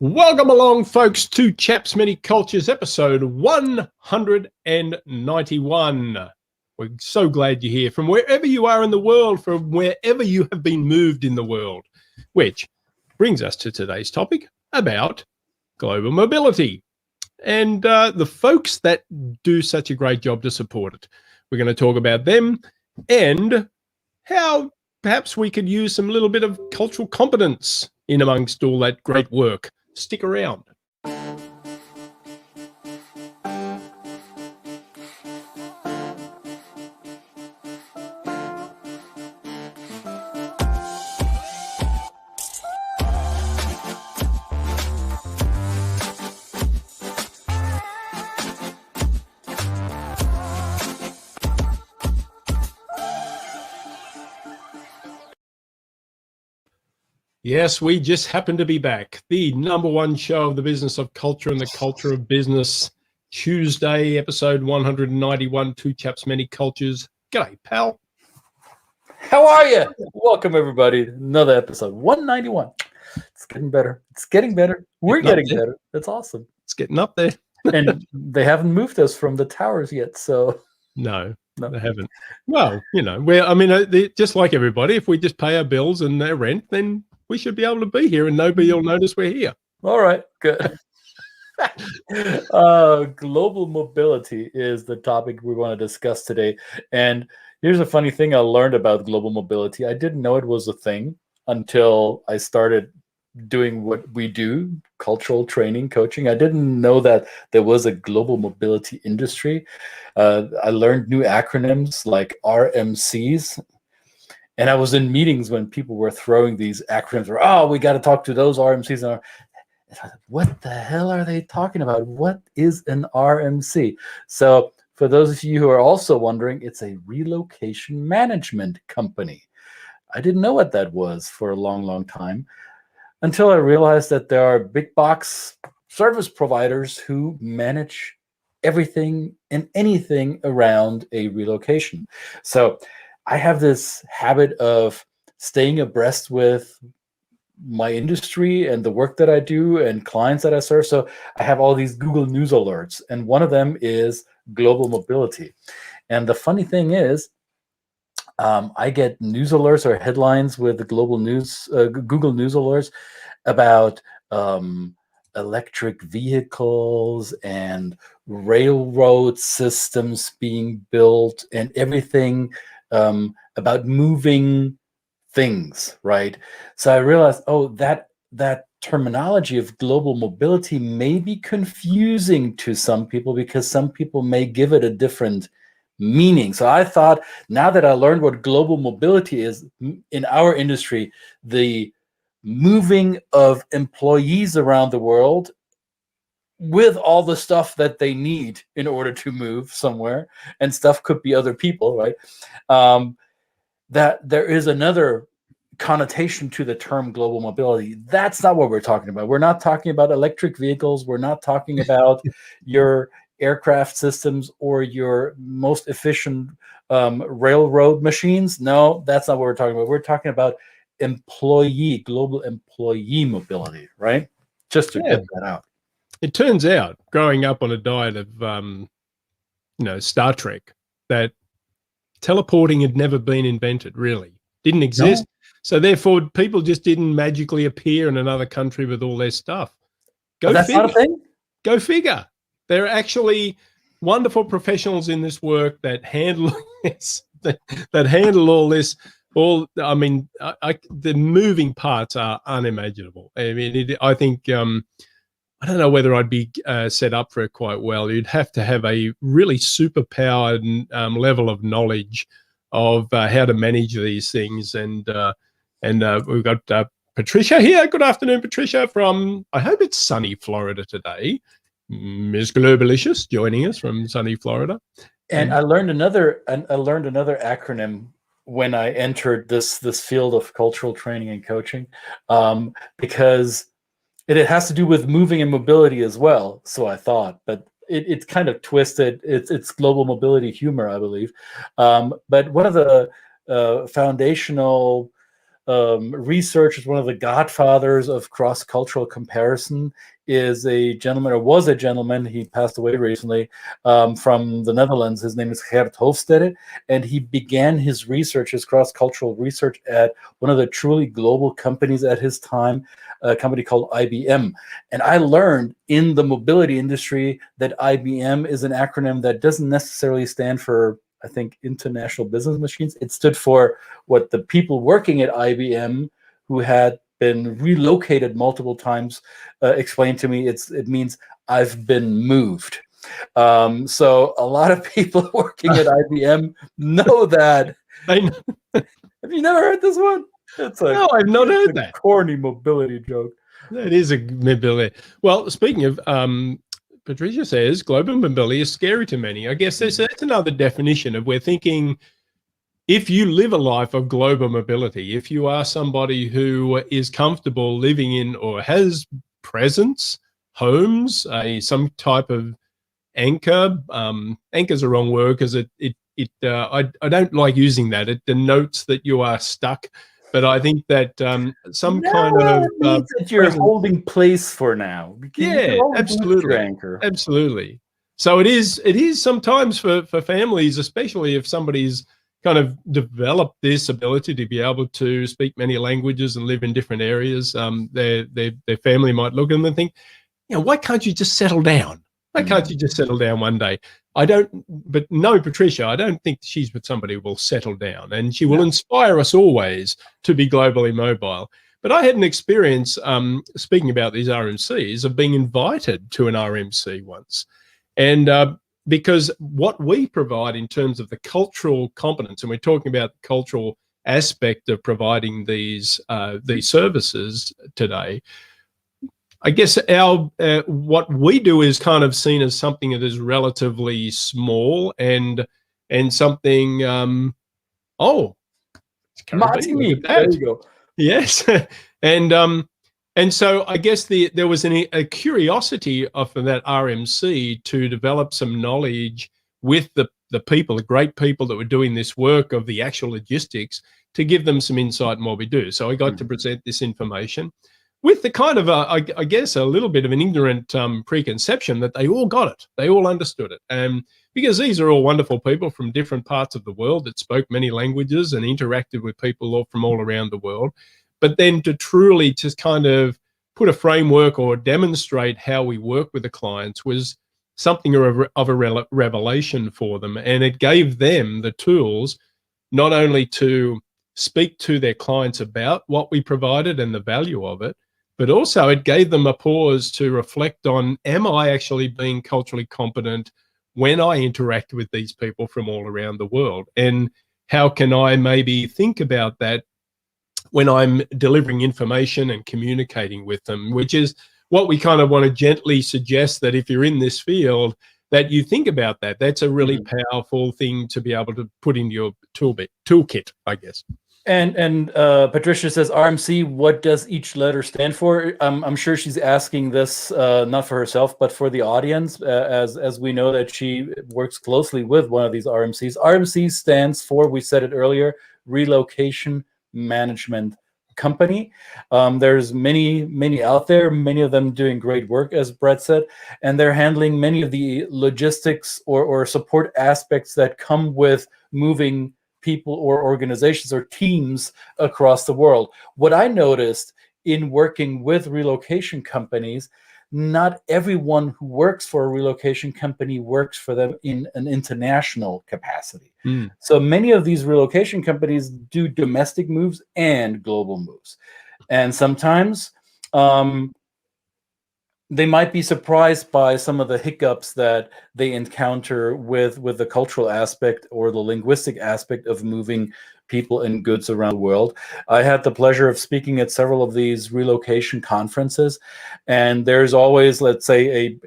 Welcome along, folks, to Chaps Many Cultures, episode 191. We're so glad you're here from wherever you are in the world, from wherever you have been moved in the world, which brings us to today's topic about global mobility and the folks that do such a great job to support it. We're going to talk about them and how perhaps we could use some little bit of cultural competence in amongst all that great work. Stick around. Yes, we just happen to be back. The #1 show of the business of culture and the culture of business. Tuesday, episode 191, Two Chaps, Many Cultures. G'day, pal. How are you? Welcome, everybody. Another episode, 191. It's getting better. It's getting better. We're getting better. That's awesome. It's getting up there. And they haven't moved us from the towers yet, so... No, they haven't. Well, you know, just like everybody, if we just pay our bills and their rent, then we should be able to be here and nobody will notice we're here. All right, good. Global mobility is the topic we want to discuss today. And here's a funny thing I learned about global mobility. I didn't know it was a thing until I started doing what we do, cultural training, coaching. I didn't know that there was a global mobility industry. I learned new acronyms like RMCs. And I was in meetings when people were throwing these acronyms, or, oh, we got to talk to those RMCs. And I thought, what the hell are they talking about? What is an RMC? So for those of you who are also wondering, it's a relocation management company. I didn't know what that was for a long, long time until I realized that there are big box service providers who manage everything and anything around a relocation. So I have this habit of staying abreast with my industry and the work that I do and clients that I serve. So I have all these Google News alerts, and one of them is global mobility. And the funny thing is, I get news alerts or headlines with the global news, Google News alerts about electric vehicles and railroad systems being built and everything about moving things, right? So I realized, oh, that terminology of global mobility may be confusing to some people because some people may give it a different meaning. So I thought, now that I learned what global mobility is in our industry, the moving of employees around the world with all the stuff that they need in order to move somewhere, and stuff could be other people, right? That there is another connotation to the term global mobility. That's not what we're talking about. We're not talking about electric vehicles. We're not talking about your aircraft systems or your most efficient railroad machines. No, that's not what we're talking about. We're talking about global employee mobility, right? Just to get that out. It turns out, growing up on a diet of, Star Trek, that teleporting had never been invented, really. Didn't exist. No. So therefore, people just didn't magically appear in another country with all their stuff. That's figure. Not a thing? Go figure. There are actually wonderful professionals in this work that handle this, that handle all this. The moving parts are unimaginable. I mean, I think... I don't know whether I'd be set up for it quite well. You'd have to have a really superpowered level of knowledge of how to manage these things. And we've got Patricia here. Good afternoon, Patricia, from, I hope it's sunny Florida today. Ms. Globalicious joining us from sunny Florida. And I learned another acronym when I entered this field of cultural training and coaching, because it has to do with moving and mobility as well, so I thought, but it's kind of twisted. It's global mobility humor, I believe. But one of the foundational researchers, one of the godfathers of cross-cultural comparison, is a gentleman, or was a gentleman, he passed away recently, from the Netherlands. His name is 𝙏𝙬𝙤 𝘾𝙝𝙀, and he began his research, his cross-cultural research, at one of the truly global companies at his time, a company called IBM. And I learned in the mobility industry that IBM is an acronym that doesn't necessarily stand for, I think, International Business Machines. It stood for what the people working at IBM, who had been relocated multiple times, explained to me. It means I've been moved. So a lot of people working at IBM know that. Have you never heard this one? No, I've not heard that. Corny mobility joke. That is a mobility. Well, speaking of, Patricia says global mobility is scary to many. I guess that's another definition of, we're thinking, if you live a life of global mobility, if you are somebody who is comfortable living in, or has presence, homes, some type of anchor. Anchor's a wrong word, because I don't like using that. It denotes that you are stuck. But I think that some kind of it means that you're holding place for now. Yeah, absolutely, anchor. Absolutely. So it is sometimes for families, especially if somebody's kind of developed this ability to be able to speak many languages and live in different areas. Their family might look at them and think, why can't you just settle down? Why can't you just settle down one day? But no, Patricia, I don't think she's with somebody who will settle down, and she will inspire us always to be globally mobile. But I had an experience, speaking about these RMCs, of being invited to an RMC once. And because what we provide in terms of the cultural competence, and we're talking about the cultural aspect of providing these services today, I guess what we do is kind of seen as something that is relatively small and something. Martini, there you go. Yes, and so I guess there was a curiosity of that RMC to develop some knowledge with the people, the great people that were doing this work of the actual logistics, to give them some insight in what we do. So I got to present this information with the kind of, I guess, a little bit of an ignorant preconception that they all got it. They all understood it. Because these are all wonderful people from different parts of the world that spoke many languages and interacted with people from all around the world. But then to truly just kind of put a framework or demonstrate how we work with the clients was something of a revelation for them. And it gave them the tools not only to speak to their clients about what we provided and the value of it, but also it gave them a pause to reflect on, am I actually being culturally competent when I interact with these people from all around the world? And how can I maybe think about that when I'm delivering information and communicating with them, which is what we kind of want to gently suggest, that if you're in this field, that you think about that. That's a really powerful thing to be able to put in your toolkit, I guess. And Patricia says, RMC, what does each letter stand for? I'm sure she's asking this not for herself, but for the audience, as we know that she works closely with one of these RMCs. RMC stands for, we said it earlier, Relocation Management Company. There's many out there, many of them doing great work, as Brett said, and they're handling many of the logistics or support aspects that come with moving people or organizations or teams across the world. What I noticed in working with relocation companies, not everyone who works for a relocation company works for them in an international capacity. So many of these relocation companies do domestic moves and global moves. And sometimes they might be surprised by some of the hiccups that they encounter with the cultural aspect or the linguistic aspect of moving people and goods around the world. I had the pleasure of speaking at several of these relocation conferences, and there's always, let's say, a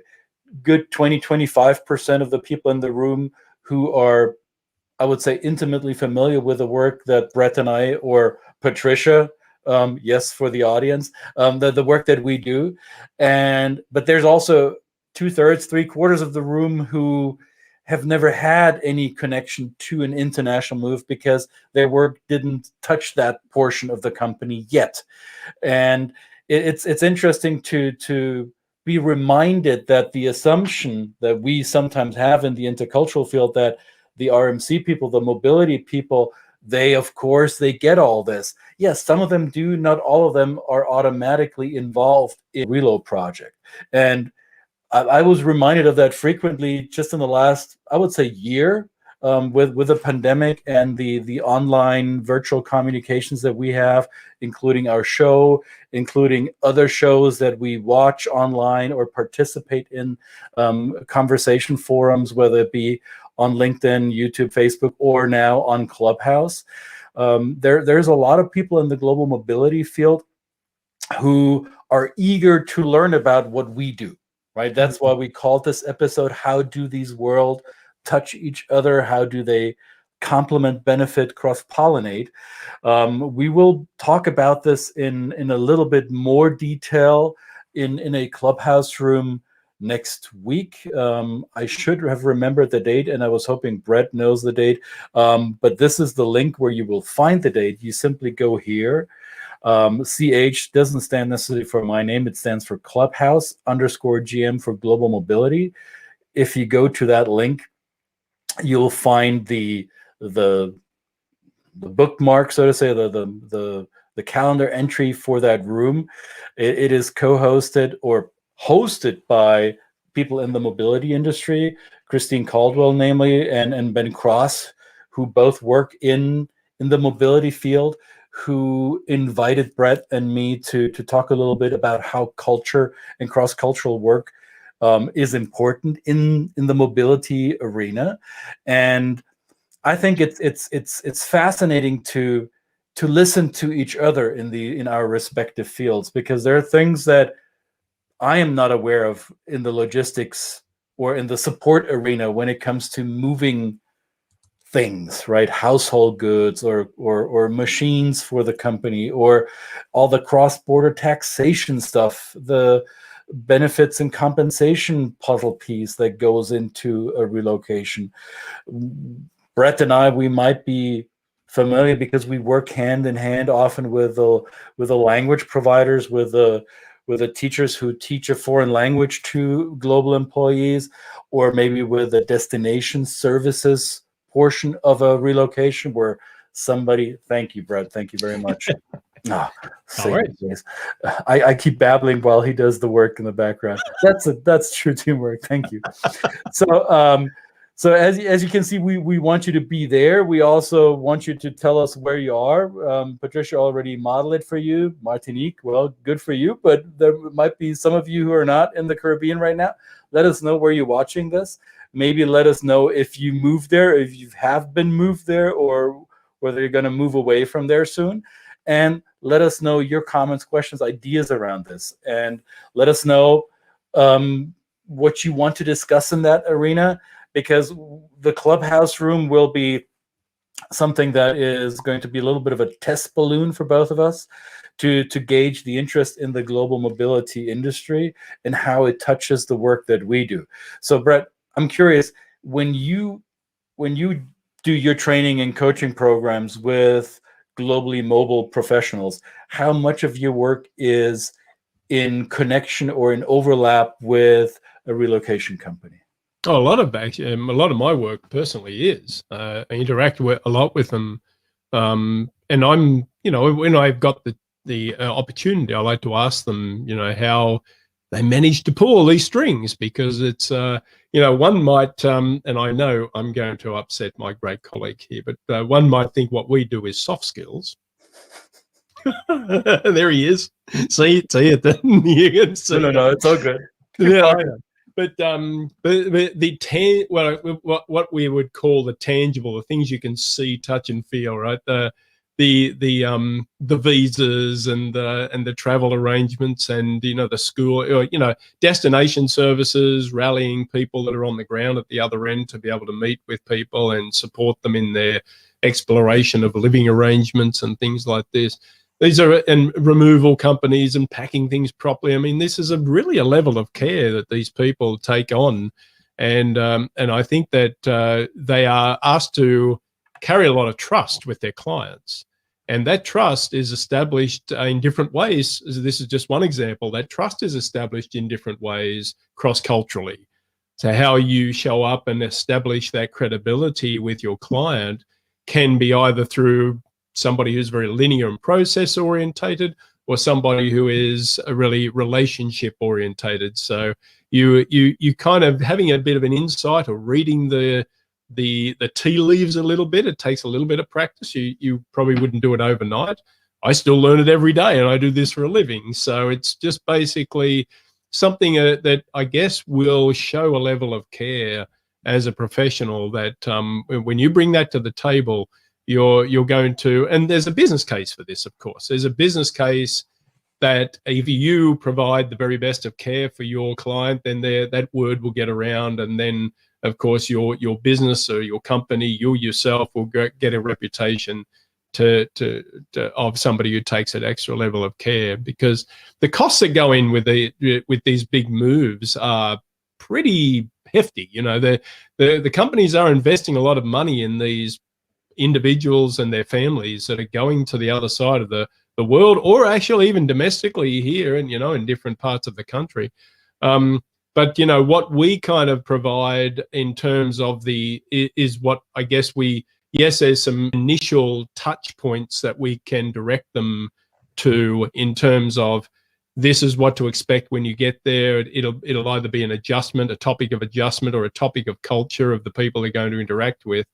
good 20-25% of the people in the room who are, I would say, intimately familiar with the work that Brett and I, or Patricia, yes, for the audience, the work that we do. But there's also 2/3, 3/4 of the room who have never had any connection to an international move because their work didn't touch that portion of the company yet. And it's interesting to be reminded that the assumption that we sometimes have in the intercultural field, that the RMC people, the mobility people, they, of course, they get all this. Yes, some of them do, not all of them are automatically involved in Relo project. And I was reminded of that frequently just in the last, I would say, year, with the pandemic and the online virtual communications that we have, including our show, including other shows that we watch online or participate in conversation forums, whether it be on LinkedIn, YouTube, Facebook, or now on Clubhouse. There's a lot of people in the global mobility field who are eager to learn about what we do, right? That's why we called this episode, How Do These Worlds Touch Each Other? How do they complement, benefit, cross-pollinate? We will talk about this in a little bit more detail in a Clubhouse room next week. I should have remembered the date, and I was hoping Brett knows the date. But this is the link where you will find the date. You simply go here. CH doesn't stand necessarily for my name. It stands for Clubhouse_GM for Global Mobility. If you go to that link, you'll find the bookmark, so to say, the calendar entry for that room. It is co-hosted or hosted by people in the mobility industry, Christine Caldwell, namely, and Ben Cross, who both work in the mobility field, who invited Brett and me to talk a little bit about how culture and cross-cultural work is important in the mobility arena. And I think it's fascinating to listen to each other in our respective fields, because there are things that I am not aware of in the logistics or in the support arena when it comes to moving things, right? Household goods or machines for the company, or all the cross-border taxation stuff, the benefits and compensation puzzle piece that goes into a relocation. Brett and I, we might be familiar because we work hand in hand often with the language providers, with the teachers who teach a foreign language to global employees, or maybe with the destination services portion of a relocation where somebody, thank you, Brett, thank you very much. All right. I keep babbling while he does the work in the background. That's true teamwork. Thank you. So as you can see, we want you to be there. We also want you to tell us where you are. Patricia already modeled it for you. Martinique, well, good for you. But there might be some of you who are not in the Caribbean right now. Let us know where you're watching this. Maybe let us know if you moved there, if you have been moved there, or whether you're going to move away from there soon. And let us know your comments, questions, ideas around this. And let us know what you want to discuss in that arena, because the Clubhouse room will be something that is going to be a little bit of a test balloon for both of us to gauge the interest in the global mobility industry and how it touches the work that we do. So, Brett, I'm curious, when you do your training and coaching programs with globally mobile professionals, how much of your work is in connection or in overlap with a relocation company? Oh, a lot of my work personally is. I interact a lot with them, and I'm, when I've got the opportunity, I like to ask them, how they manage to pull all these strings, because it's, one might, and I know I'm going to upset my great colleague here, but one might think what we do is soft skills. There he is. See it. Then you can see. No, it's all good. Yeah. But what we would call the tangible, the things you can see, touch, and feel, right? The visas and the travel arrangements, and the school, destination services, rallying people that are on the ground at the other end to be able to meet with people and support them in their exploration of living arrangements and things like this. These are, and removal companies and packing things properly. I mean, this is really a level of care that these people take on, and I think that they are asked to carry a lot of trust with their clients. And that trust is established in different ways. This is just one example. That trust is established in different ways cross-culturally. So how you show up and establish that credibility with your client can be either through somebody who's very linear and process orientated, or somebody who is really relationship orientated. So you kind of having a bit of an insight or reading the tea leaves a little bit. It takes a little bit of practice. You probably wouldn't do it overnight. I still learn it every day, and I do this for a living. So it's just basically something that I guess will show a level of care as a professional that when you bring that to the table, you're going to, and there's a business case for this, of course. There's a business case that if you provide the very best of care for your client, then that word will get around, and then of course your business or your company, you yourself will get a reputation of somebody who takes that extra level of care, because the costs that go in with these big moves are pretty hefty. You know, the companies are investing a lot of money in these individuals and their families that are going to the other side of the world, or actually even domestically here, and in different parts of the country. But what we kind of provide in terms of is what I guess yes, there's some initial touch points that we can direct them to in terms of this is what to expect when you get there. It'll either be an adjustment, a topic of adjustment, or a topic of culture of the people they're going to interact with,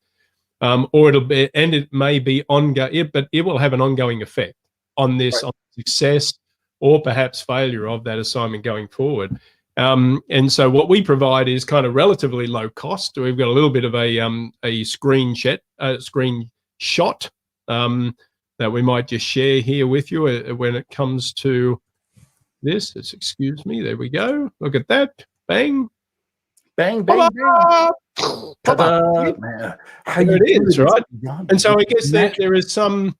or it may be ongoing, but it will have an ongoing effect on this, on success or perhaps failure of that assignment going forward. And so what we provide is kind of relatively low cost. We've got a little bit of a screenshot that we might just share here with you when it comes to this. Excuse me. There we go. Look at that. Bang. Bang, bang, bang. There it is, right? And so I guess there is some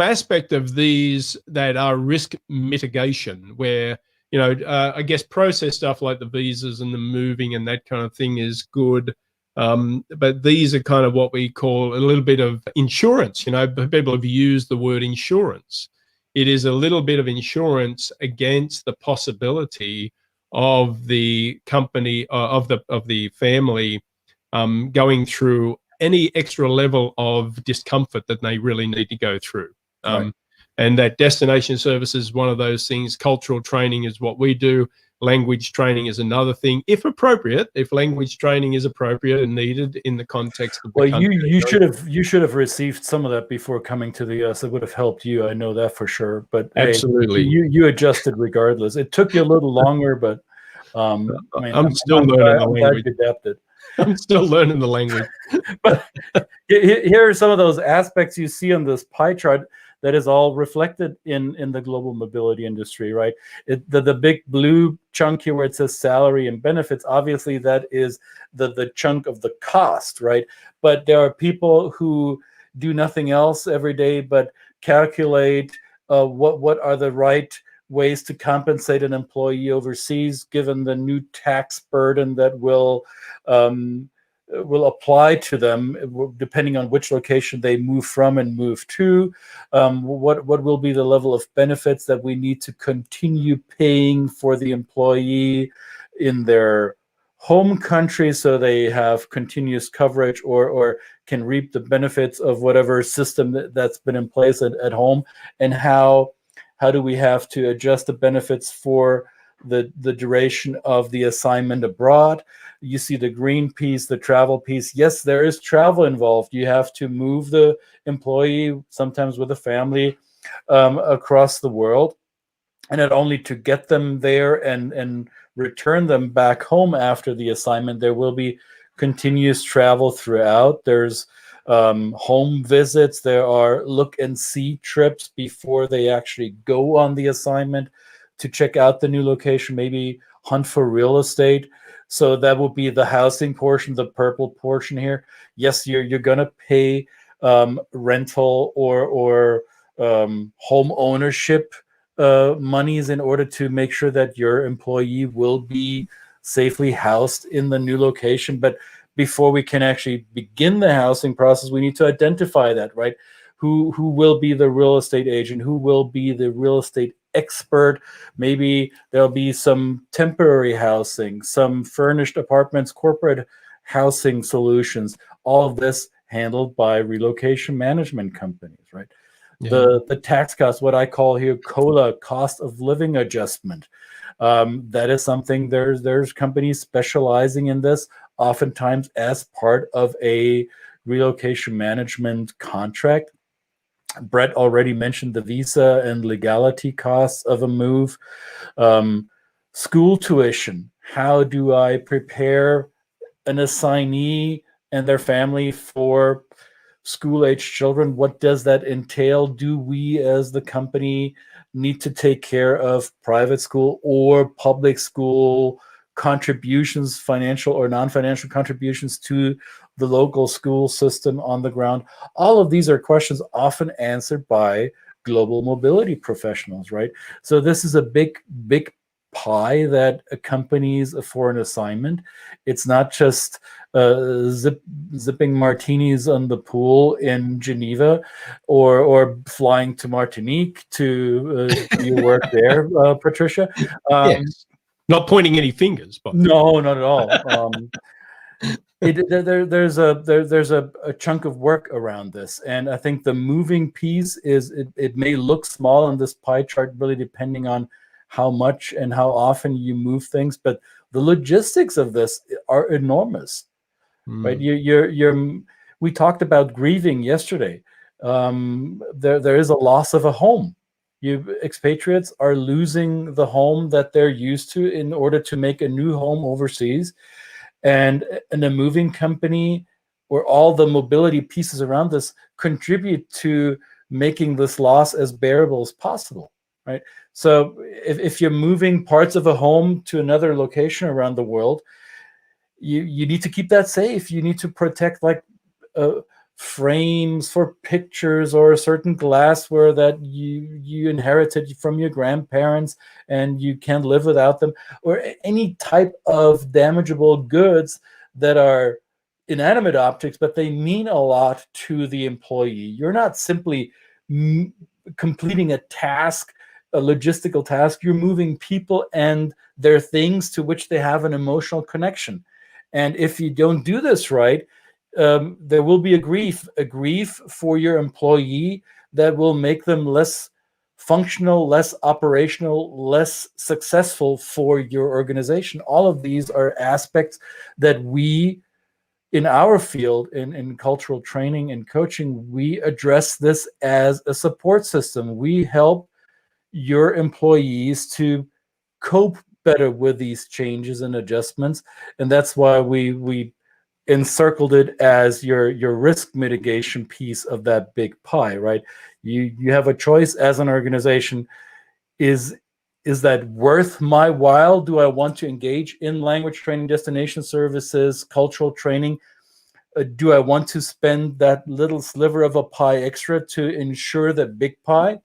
aspect of these that are risk mitigation where, I guess process stuff like the visas and the moving and that kind of thing is good. But these are kind of what we call a little bit of insurance. People have used the word insurance. It is a little bit of insurance against the possibility of the company, of the family going through any extra level of discomfort that they really need to go through. And that destination service is one of those things. Cultural training is what we do. Language training is another thing, if appropriate. If language training is appropriate and needed in the context of the country. you should have received some of that before coming to the US. It would have helped you. I know that for sure. But absolutely, hey, you adjusted regardless. It took you a little longer, but I'm still learning the language. You adapted. I'm still learning the language. But here are some of those aspects you see on this pie chart that is all reflected in the global mobility industry, right? The big blue chunk here where it says salary and benefits, obviously that is the chunk of the cost, right? But there are people who do nothing else every day but calculate what are the right ways to compensate an employee overseas, given the new tax burden that will apply to them depending on which location they move from and move to. What will be the level of benefits that we need to continue paying for the employee in their home country so they have continuous coverage or can reap the benefits of whatever system that's been in place at home, and how do we have to adjust the benefits for the duration of the assignment abroad. You see the green piece, the travel piece. Yes, there is travel involved. You have to move the employee, sometimes with a family, across the world, and not only to get them there and return them back home after the assignment. There will be continuous travel throughout. There's home visits. There are look and see trips before they actually go on the assignment to check out the new location, maybe hunt for real estate. So that will be the housing portion, the purple portion here. Yes, you're going to pay rental or home ownership monies in order to make sure that your employee will be safely housed in the new location. But before we can actually begin the housing process, we need to identify that, right? Who will be the real estate agent? Who will be the real estate expert? Maybe there'll be some temporary housing, some furnished apartments, corporate housing solutions. All of this handled by relocation management companies, right? Yeah. The tax cost, what I call here COLA, cost of living adjustment. That is something, there's companies specializing in this, oftentimes as part of a relocation management contract. Brett already mentioned the visa and legality costs of a move. School tuition. How do I prepare an assignee and their family for school-age children? What does that entail? Do we as the company need to take care of private school or public school contributions, financial or non-financial contributions to the local school system on the ground? All of these are questions often answered by global mobility professionals, right? So this is a big pie that accompanies a foreign assignment. It's not just zipping martinis on the pool in Geneva, or flying to Martinique to do your work there, Patricia. Yes. Not pointing any fingers, but No, not at all. There's a chunk of work around this, and I think the moving piece is it may look small on this pie chart, really depending on how much and how often you move things, but the logistics of this are enormous, right? We talked about grieving yesterday. There is a loss of a home. Expatriates are losing the home that they're used to in order to make a new home overseas. And a moving company, or all the mobility pieces around this, contribute to making this loss as bearable as possible, right? So if you're moving parts of a home to another location around the world, you need to keep that safe. You need to protect, like, frames for pictures, or a certain glassware that you inherited from your grandparents and you can't live without them, or any type of damageable goods that are inanimate objects, but they mean a lot to the employee. You're not simply completing a task, a logistical task. You're moving people and their things to which they have an emotional connection. And if you don't do this right, there will be a grief for your employee that will make them less functional, less operational, less successful for your organization. All of these are aspects that we, in our field, in cultural training and coaching, we address this as a support system. We help your employees to cope better with these changes and adjustments, and that's why we encircled it as your risk mitigation piece of that big pie, right? You have a choice as an organization. Is that worth my while? Do I want to engage in language training, destination services, cultural training? Do I want to spend that little sliver of a pie extra to ensure that big pie?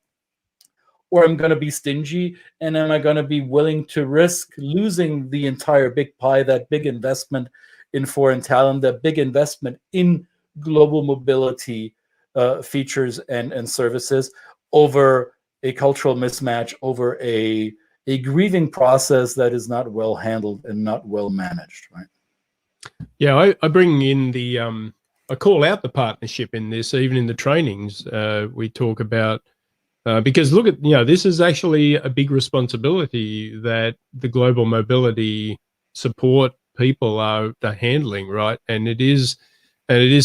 Or I'm going to be stingy, and am I going to be willing to risk losing the entire big pie, that big investment in foreign talent, that big investment in global mobility features and services, over a cultural mismatch, over a grieving process that is not well handled and not well managed, right? Yeah, I bring in I call out the partnership in this, even in the trainings. We talk about, because look at, this is actually a big responsibility that the global mobility support people are handling, right? And it is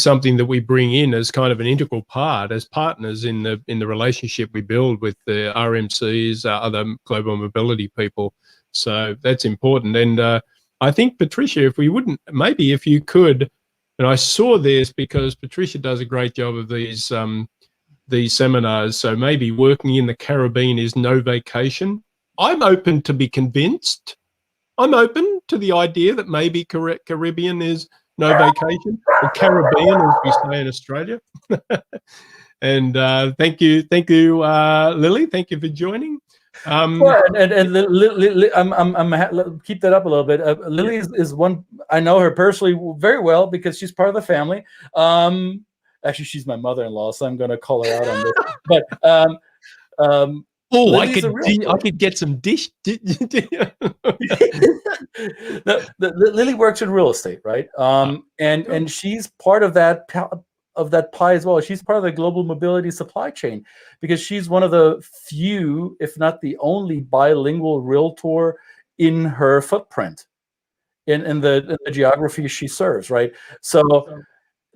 something that we bring in as kind of an integral part, as partners in the relationship we build with the RMCs, other global mobility people. So that's important. And I think, Patricia, maybe if you could, and I saw this because Patricia does a great job of these seminars, so maybe working in the Caribbean is no vacation. I'm open to be convinced. I'm open to the idea that maybe Caribbean is no vacation, or Caribbean, as we say in Australia. And thank you, Lily. Thank you for joining. Well, I'm keep that up a little bit. Lily is one I know her personally very well because she's part of the family. Actually, she's my mother-in-law, so I'm going to call her out on this. But oh, Lily's I could get some dish. Lily works in real estate, right? And she's part of that pie as well. She's part of the global mobility supply chain because she's one of the few, if not the only, bilingual realtor in her footprint in the geography she serves, right? So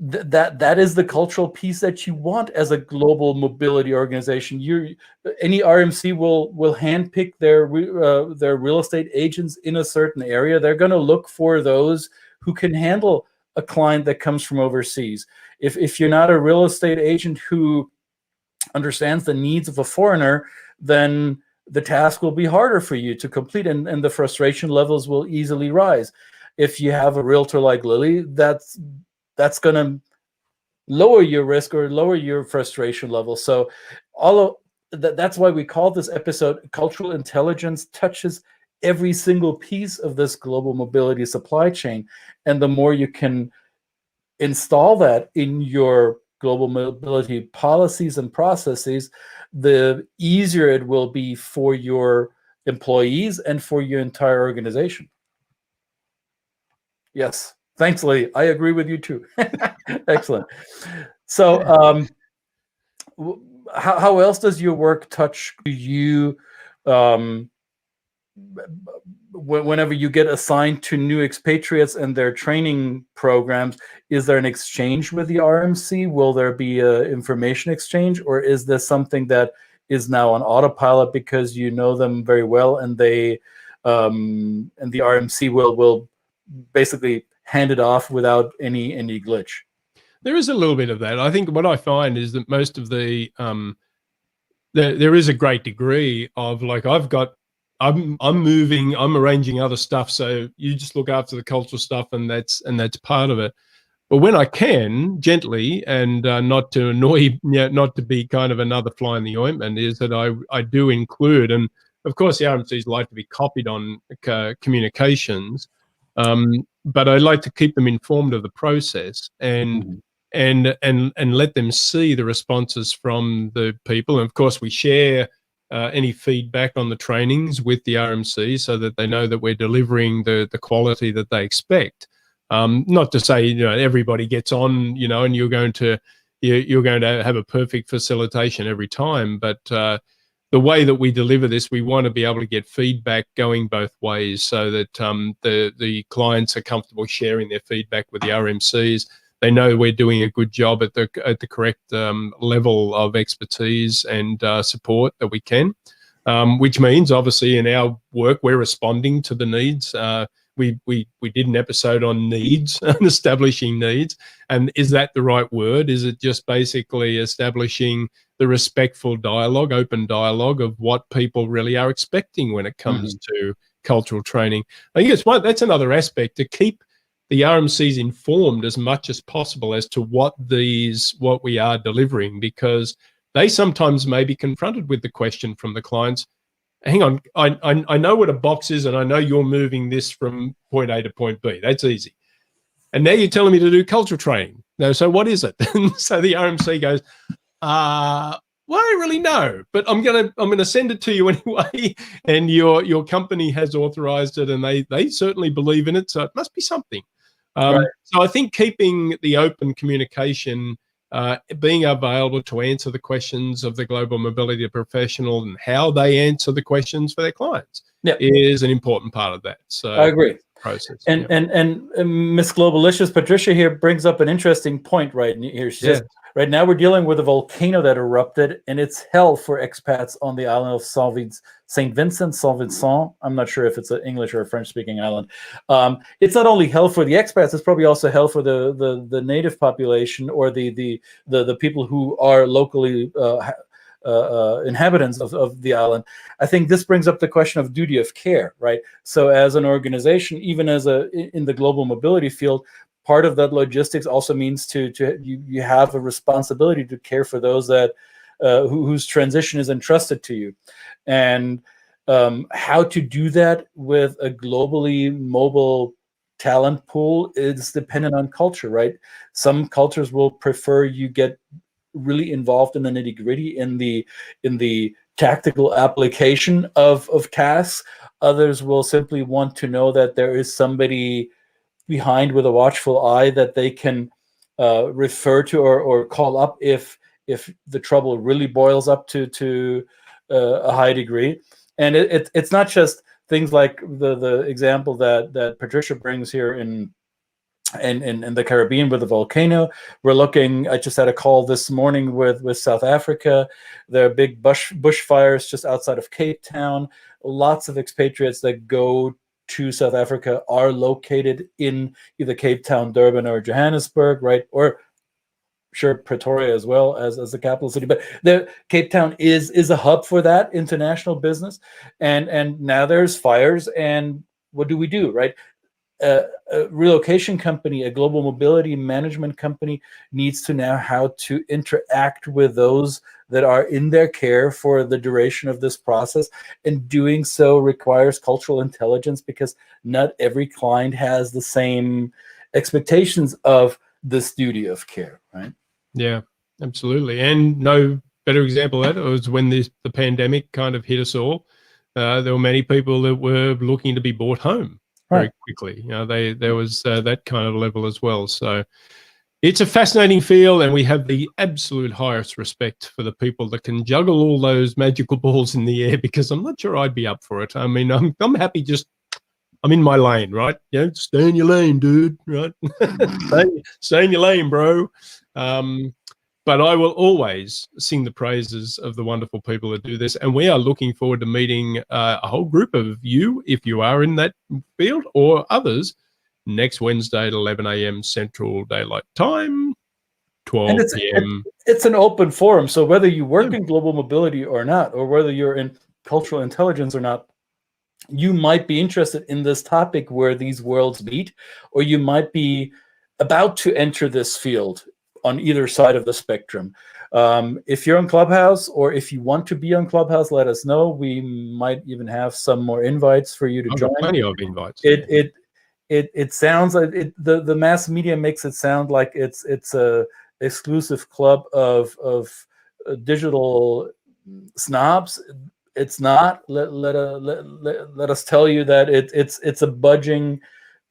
that is the cultural piece that you want as a global mobility organization. Any RMC will handpick their real estate agents in a certain area. They're going to look for those who can handle a client that comes from overseas. If you're not a real estate agent who understands the needs of a foreigner, then the task will be harder for you to complete, and the frustration levels will easily rise. If you have a realtor like Lily, that's going to lower your risk or lower your frustration level. So that's why we call this episode Cultural Intelligence Touches Every Single Piece of this global mobility supply chain. And the more you can install that in your global mobility policies and processes, the easier it will be for your employees and for your entire organization. Yes. Thanks, Lee. I agree with you too. Excellent. So how else does your work touch you whenever you get assigned to new expatriates and their training programs? Is there an exchange with the RMC? Will there be an information exchange, or is this something that is now on autopilot because you know them very well and they and the RMC will basically hand it off without any glitch? There is a little bit of that. I think what I find is that most of the there is a great degree of like I'm moving, I'm arranging other stuff, so you just look after the cultural stuff, and that's part of it. But when I can, gently, and not to annoy, not to be kind of another fly in the ointment, is that I do include, and of course the RMCs like to be copied on communications, but I like to keep them informed of the process and let them see the responses from the people. And of course, we share any feedback on the trainings with the RMC so that they know that we're delivering the quality that they expect. Not to say everybody gets on, and you're going to have a perfect facilitation every time, but the way that we deliver this, we want to be able to get feedback going both ways so that the clients are comfortable sharing their feedback with the RMCs. They know we're doing a good job at the correct level of expertise and support that we can, which means obviously in our work we're responding to the needs. We did an episode on needs and establishing needs, and is that the right word? Is it just basically establishing the respectful dialogue, open dialogue of what people really are expecting when it comes to cultural training? I think that's another aspect, to keep the RMCs informed as much as possible as to what we are delivering, because they sometimes may be confronted with the question from the clients, hang on, I know what a box is and I know you're moving this from point A to point B. That's easy. And now you're telling me to do cultural training. No, so what is it? And so the RMC goes, well, I don't really know, but I'm gonna send it to you anyway. And your company has authorized it, and they certainly believe in it, so it must be something. Right. So I think keeping the open communication, being available to answer the questions of the global mobility professional and how they answer the questions for their clients is an important part of that. So I agree. Process. And Miss Globalicious Patricia here brings up an interesting point right here. She says, right now we're dealing with a volcano that erupted, and it's hell for expats on the island of Saint Vincent. I'm not sure if it's an English or a French-speaking island. It's not only hell for the expats; it's probably also hell for the native population or the people who are locally inhabitants of the island. I think this brings up the question of duty of care, right? So as an organization, even in the global mobility field, part of that logistics also means you have a responsibility to care for those that whose transition is entrusted to you. And how to do that with a globally mobile talent pool is dependent on culture, right? Some cultures will prefer you get really involved in the nitty-gritty, in the tactical application of tasks. Others will simply want to know that there is somebody behind with a watchful eye that they can refer to or call up if the trouble really boils up to a high degree. And it's not just things like the example that Patricia brings here in the Caribbean with the volcano. We're looking, I just had a call this morning with South Africa. There are big bushfires just outside of Cape Town. Lots of expatriates that go to South Africa are located in either Cape Town, Durban, or Johannesburg, right? Or sure, Pretoria as well as the capital city. But the Cape Town is a hub for that international business. And now there's fires, and what do we do, right? A relocation company, a global mobility management company needs to know how to interact with those that are in their care for the duration of this process. And doing so requires cultural intelligence, because not every client has the same expectations of this duty of care, right? Yeah, absolutely. And no better example of that was when the pandemic kind of hit us all. There were many people that were looking to be brought home very quickly. You know, there was that kind of level as well. So it's a fascinating field, and we have the absolute highest respect for the people that can juggle all those magical balls in the air, because I'm not sure I'd be up for it. I mean, I'm happy just, I'm in my lane, right? You know, stay in your lane, dude, right? stay in your lane, bro. But I will always sing the praises of the wonderful people that do this. And we are looking forward to meeting a whole group of you, if you are in that field, or others, next Wednesday at 11 a.m. Central Daylight Time, 12 p.m. It's an open forum. So whether you work in global mobility or not, or whether you're in cultural intelligence or not, you might be interested in this topic where these worlds meet, or you might be about to enter this field on either side of the spectrum. If you're on Clubhouse, or if you want to be on Clubhouse, let us know. We might even have some more invites for you to join. Plenty of invites. It sounds like the mass media makes it sound like it's a exclusive club of digital snobs. It's not. Let us tell you that it's a budging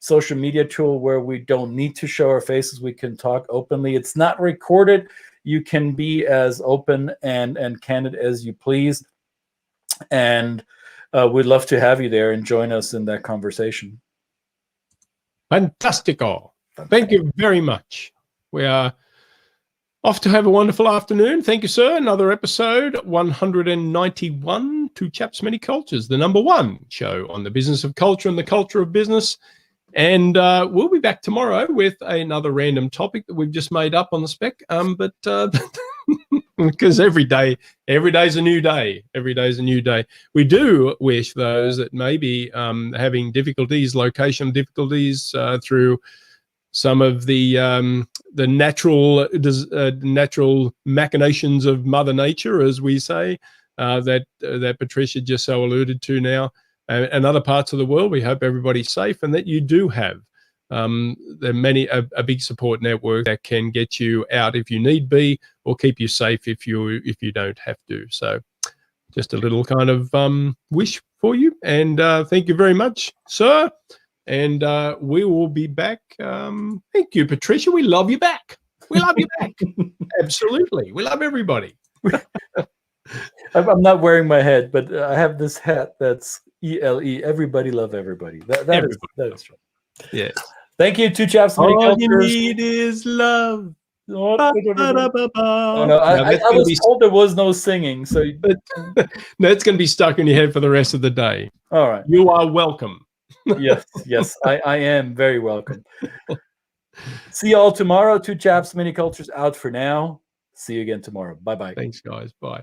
social media tool where we don't need to show our faces. We can talk openly. It's not recorded. You can be as open and candid as you please. And we'd love to have you there and join us in that conversation. Fantastico. Thank you very much. We are off to have a wonderful afternoon. Thank you, sir. Another episode 191 to Chaps Many Cultures, the #1 show on the business of culture and the culture of business. And we'll be back tomorrow with another random topic that we've just made up on the spec. But because every day's a new day. Every day's a new day. We do wish those that may be having difficulties, location difficulties through some of the natural machinations of Mother Nature, as we say, that Patricia just so alluded to now. And other parts of the world, we hope everybody's safe, and that you do have a big support network that can get you out if you need be, or keep you safe if you don't have to. So just a little kind of wish for you, and thank you very much, sir. And we will be back. Thank you, Patricia. We love you back. We love you back. Absolutely. We love everybody. I'm not wearing my hat, but I have this hat that's ELE. Everybody love everybody. That is true. Yeah. Thank you, Two Chaps. All you need is love. Oh, no, I was told there was no singing, so that's going to be stuck in your head for the rest of the day. All right. You are welcome. Yes, I am very welcome. See you all tomorrow. Two Chaps Many Cultures out for now. See you again tomorrow. Bye-bye. Thanks, guys. Bye.